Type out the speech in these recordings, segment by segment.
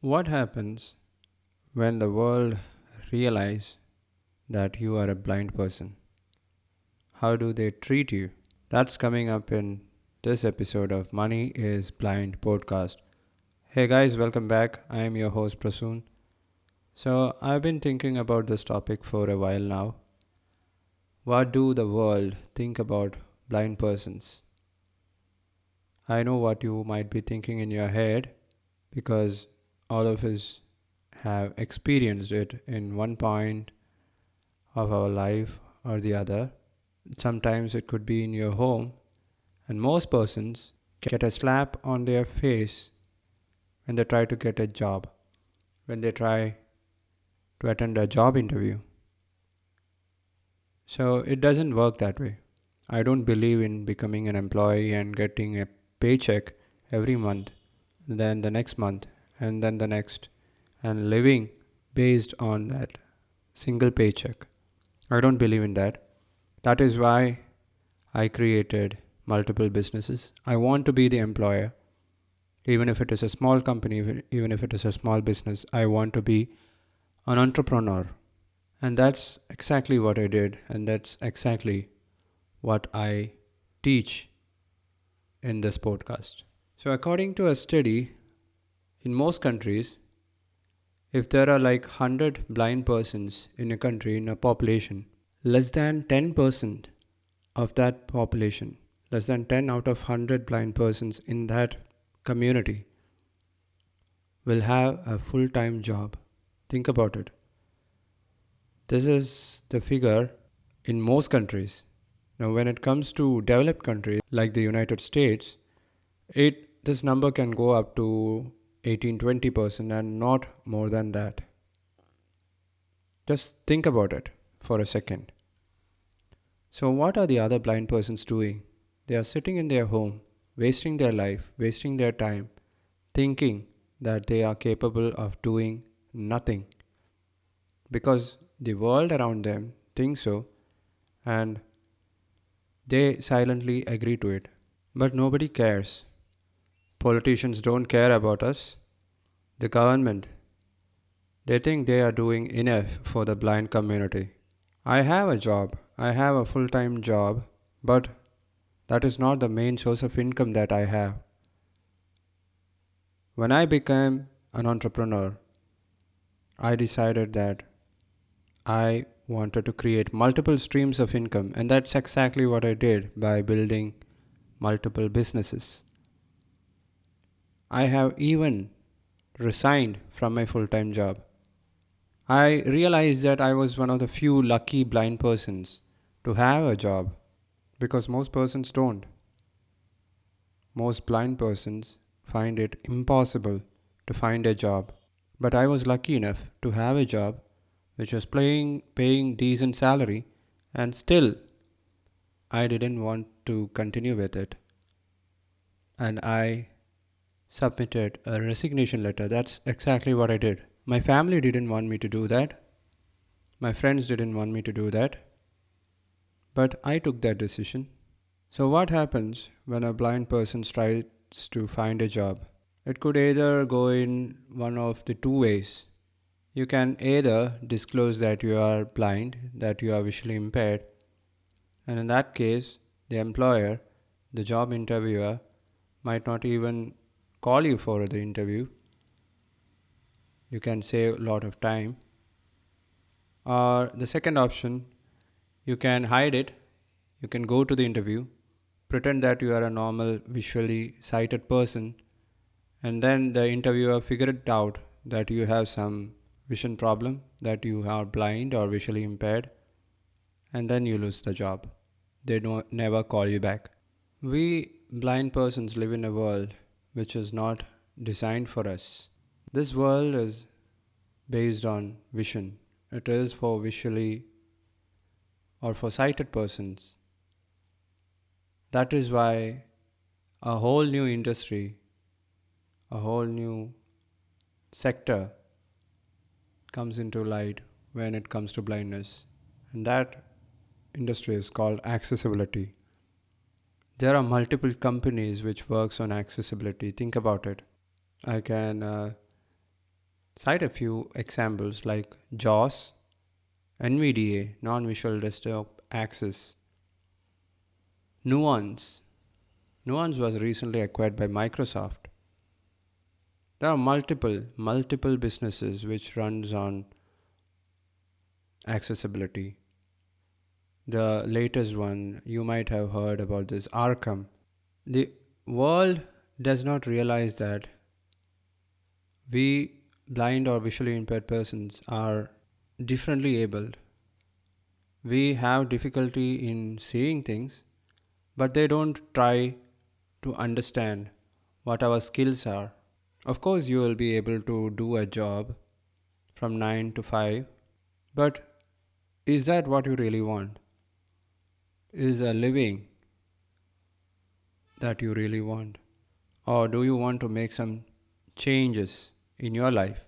What happens when the world realize that you are a blind person? How do they treat you? That's coming up in this episode of Money is Blind podcast. Hey guys, welcome back. I am your host Prasoon. So, I've been thinking about this topic for a while now. What do the world think about blind persons? I know what you might be thinking in your head because all of us have experienced it in one point of our life or the other. Sometimes it could be in your home, and most persons get a slap on their face when they try to get a job, when they try to attend a job interview. So it doesn't work that way. I don't believe in becoming an employee and getting a paycheck every month, then the next month, and then the next, and living based on that single paycheck. I don't believe in that. That is why I created multiple businesses. I want to be the employer, even if it is a small company, even if it is a small business. I want to be an entrepreneur. And that's exactly what I did, and that's exactly what I teach in this podcast. So, according to a study, in most countries, if there are like 100 blind persons in a country, in a population, less than 10% of that population, less than 10 out of 100 blind persons in that community will have a full time job. Think about it. This is the figure in most countries. Now, when it comes to developed countries like the United States, this number can go up to 18-20% and not more than that. Just think about it for a second. So, what are the other blind persons doing? They are sitting in their home, wasting their life, wasting their time, thinking that they are capable of doing nothing because the world around them thinks so and they silently agree to it. But nobody cares. Politicians don't care about us. The government, they think they are doing enough for the blind community. I have a job, I have a full time job, but that is not the main source of income that I have. When I became an entrepreneur, I decided that I wanted to create multiple streams of income, and that's exactly what I did by building multiple businesses. I have even resigned from my full time job. I realized that I was one of the few lucky blind persons to have a job because most persons don't. Most blind persons find it impossible to find a job. But I was lucky enough to have a job which was paying decent salary, and still I didn't want to continue with it. And I submitted a resignation letter. That's exactly what I did. My family didn't want me to do that. My friends didn't want me to do that. But I took that decision. So, what happens when a blind person tries to find a job? It could either go in one of the two ways. You can either disclose that you are blind, that you are visually impaired, and in that case, the employer, the job interviewer, might not even call you for the interview. You can save a lot of time. Or the second option, you can hide it. You can go to the interview, pretend that you are a normal visually sighted person, and then the interviewer figure it out that you have some vision problem, that you are blind or visually impaired, and then you lose the job. They don't never call you back. We blind persons live in a world which is not designed for us. This world is based on vision. It is for visually or for sighted persons. That is why a whole new industry, a whole new sector comes into light when it comes to blindness. And that industry is called accessibility. There are multiple companies which works on accessibility. Think about it. I can Cite a few examples like JAWS, NVDA, non visual desktop access, Nuance. Nuance was recently acquired by Microsoft. There are multiple businesses which runs on accessibility. The latest one you might have heard about this Arkham. The world does not realize that we blind or visually impaired persons are differently abled. We have difficulty in seeing things, but they don't try to understand what our skills are. Of course, you will be able to do a job from 9 to 5, but is that what you really want? Is a living that you really want? Or do you want to make some changes in your life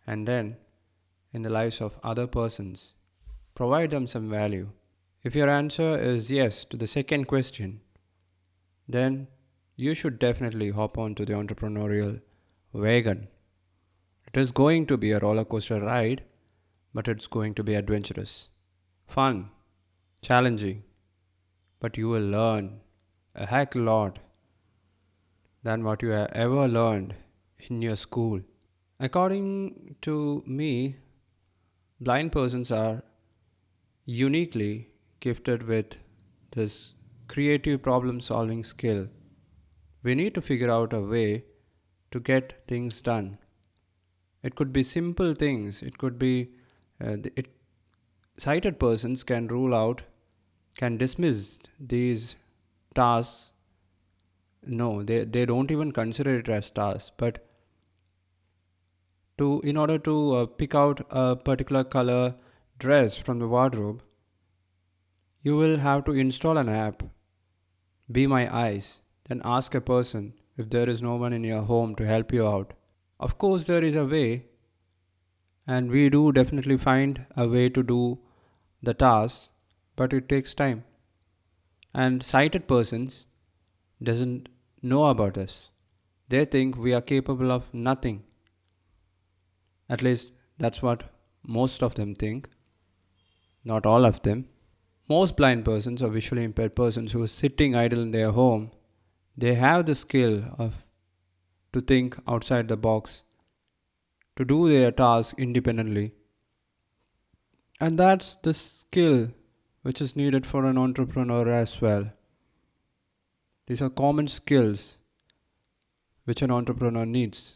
and then in the lives of other persons? Provide them some value. If your answer is yes to the second question, then you should definitely hop on to the entrepreneurial wagon. It is going to be a roller coaster ride, but it's going to be adventurous, fun, challenging, but you will learn a heck lot than what you have ever learned in your school. According to me, blind persons are uniquely gifted with this creative problem solving skill. We need to figure out a way to get things done. It could be simple things, it could be sighted persons can rule out, can dismiss these tasks. No, they don't even consider it as tasks, but to in order to pick out a particular color dress from the wardrobe, you will have to install an app, Be My Eyes, then ask a person if there is no one in your home to help you out. Of course, there is a way, and we do definitely find a way to do the task, but it takes time. And sighted persons doesn't know about us. They think we are capable of nothing. At least that's what most of them think, not all of them. Most blind persons or visually impaired persons who are sitting idle in their home, they have the skill of to think outside the box, to do their task independently. And that's the skill which is needed for an entrepreneur as well. These are common skills which an entrepreneur needs,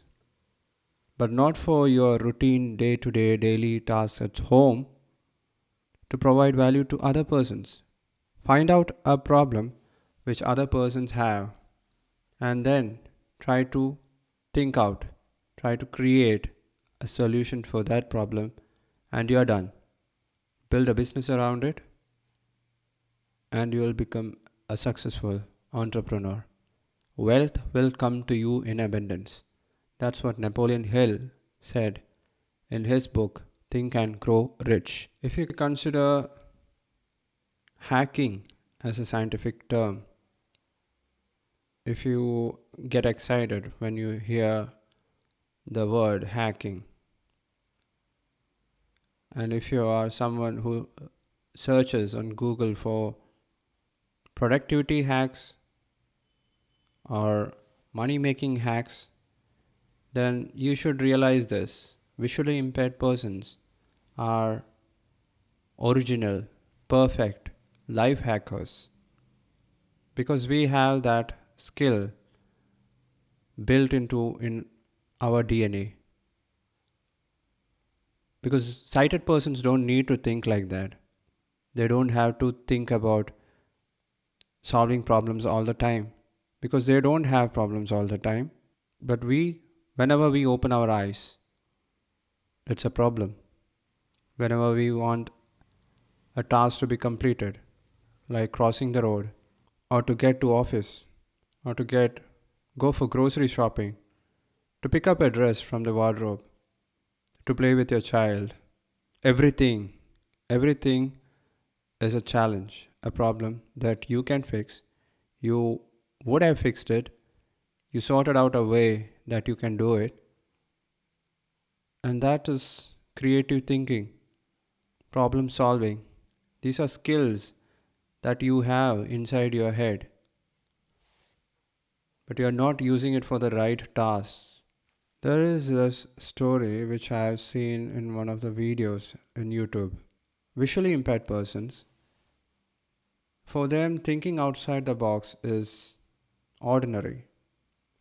but not for your routine day to day daily tasks at home, to provide value to other persons. Find out a problem which other persons have and then try to think out, try to create a solution for that problem, and you're done. Build a business around it, and you will become a successful entrepreneur. Wealth will come to you in abundance. That's what Napoleon Hill said in his book, Think and Grow Rich. If you consider hacking as a scientific term, if you get excited when you hear the word hacking, and if you are someone who searches on Google for productivity hacks or money making hacks, then you should realize this. Visually impaired persons are original, perfect life hackers because we have that skill built into in our DNA. Because sighted persons don't need to think like that. They don't have to think about solving problems all the time because they don't have problems all the time. But whenever we open our eyes, it's a problem. Whenever we want a task to be completed, like crossing the road, or to get to office, or to go for grocery shopping, to pick up a dress from the wardrobe, to play with your child, everything, everything is a challenge, a problem that you can fix. You would have fixed it. You sorted out a way that you can do it. and that is creative thinking, problem solving. These are skills that you have inside your head, but you are not using it for the right tasks. There is this story which I have seen in one of the videos in YouTube. Visually impaired persons, for them, thinking outside the box is ordinary.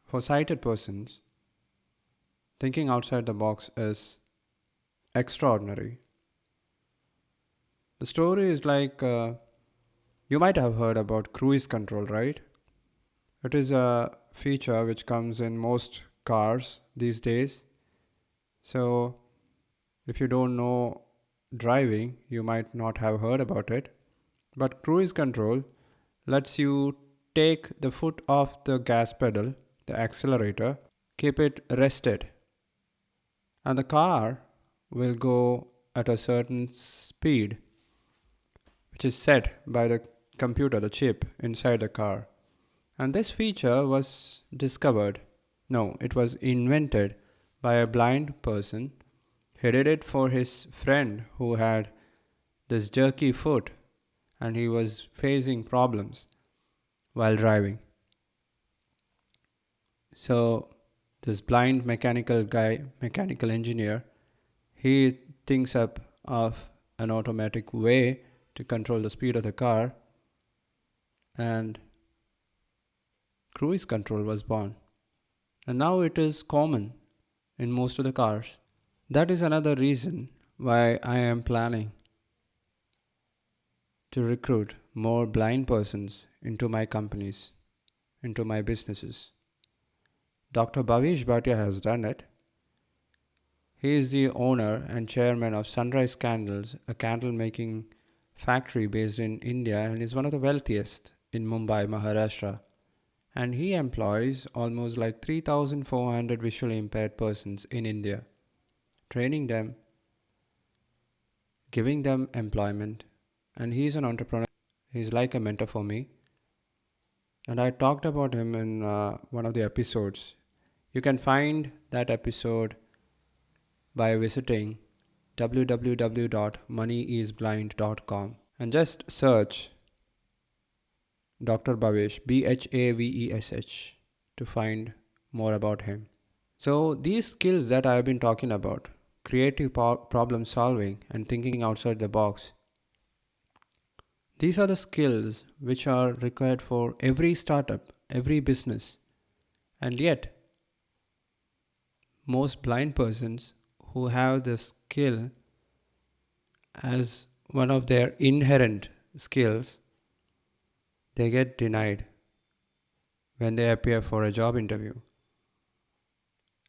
For sighted persons, thinking outside the box is extraordinary. The story is like you might have heard about cruise control, right? It is a feature which comes in most cars these days. So, if you don't know driving, you might not have heard about it. But cruise control lets you take the foot off the gas pedal, the accelerator, keep it rested, and the car will go at a certain speed which is set by the computer, the chip inside the car. And this feature was discovered, no, it was invented by a blind person. He did it for his friend who had this jerky foot and he was facing problems while driving. So, this blind mechanical guy, mechanical engineer, he thinks up of an automatic way to control the speed of the car, and cruise control was born. And now it is common in most of the cars. That is another reason why I am planning to recruit more blind persons into my companies, into my businesses. Dr. Bhavesh Bhatia has done it. He is the owner and chairman of Sunrise Candles, a candle making factory based in India, and is one of the wealthiest in Mumbai, Maharashtra. And he employs almost like 3,400 visually impaired persons in India, training them, giving them employment. And he's an entrepreneur. He's like a mentor for me. And I talked about him in one of the episodes. You can find that episode by visiting www.moneyisblind.com and just search Dr. Bhavesh, Bhavesh, to find more about him. So, these skills that I have been talking about, creative problem solving and thinking outside the box, these are the skills which are required for every startup, every business. And yet, most blind persons who have the skill as one of their inherent skills, they get denied when they appear for a job interview.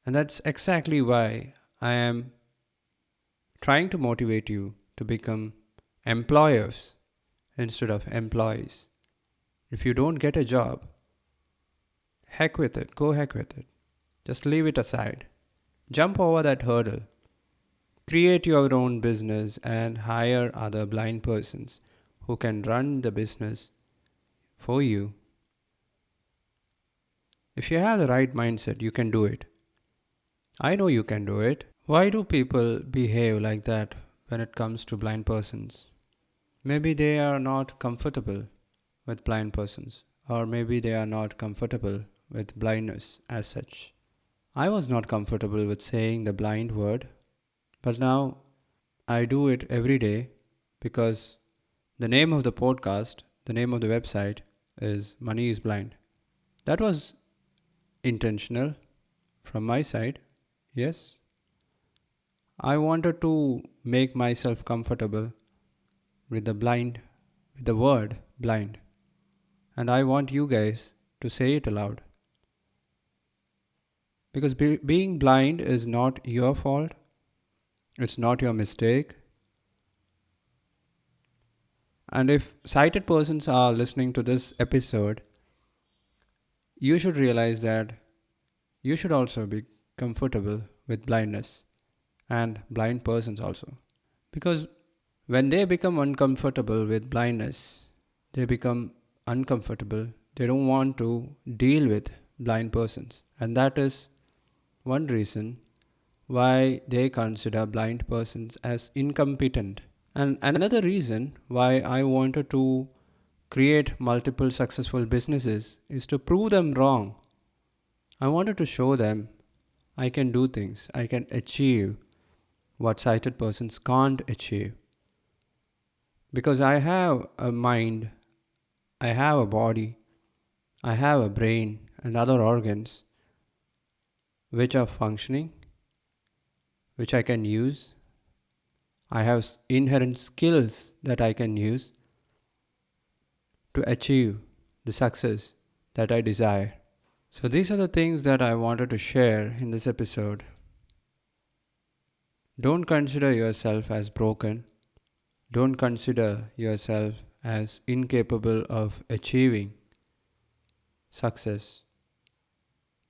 And that's exactly why I am trying to motivate you to become employers instead of employees. If you don't get a job, heck with it, go heck with it. Just leave it aside. Jump over that hurdle. Create your own business and hire other blind persons who can run the business for you. If you have the right mindset, you can do it. I know you can do it. Why do people behave like that when it comes to blind persons? Maybe they are not comfortable with blind persons, or maybe they are not comfortable with blindness as such. I was not comfortable with saying the blind word, but now I do it every day because the name of the podcast, the name of the website is Money is Blind. That was intentional from my side, yes. I wanted to make myself comfortable with with the word blind. And I want you guys to say it aloud. Because being blind is not your fault, it's not your mistake. And if sighted persons are listening to this episode, you should realize that you should also be comfortable with blindness and blind persons also. Because when they become uncomfortable with blindness, they become uncomfortable. They don't want to deal with blind persons. And that is one reason why they consider blind persons as incompetent. And another reason why I wanted to create multiple successful businesses is to prove them wrong. I wanted to show them I can do things, I can achieve what sighted persons can't achieve. Because I have a mind, I have a body, I have a brain and other organs which are functioning, which I can use. I have inherent skills that I can use to achieve the success that I desire. So, these are the things that I wanted to share in this episode. Don't consider yourself as broken. Don't consider yourself as incapable of achieving success.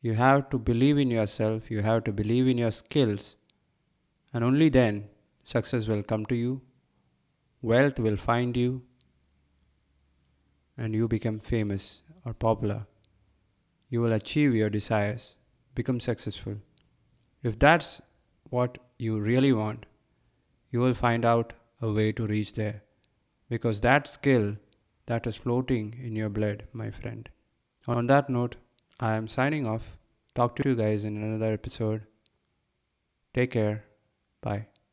You have to believe in yourself, you have to believe in your skills, and only then success will come to you, wealth will find you, and you become famous or popular. You will achieve your desires, become successful. If that's what you really want, you will find out a way to reach there because that skill that is floating in your blood, my friend. On that note, I am signing off. Talk to you guys in another episode. Take care. Bye.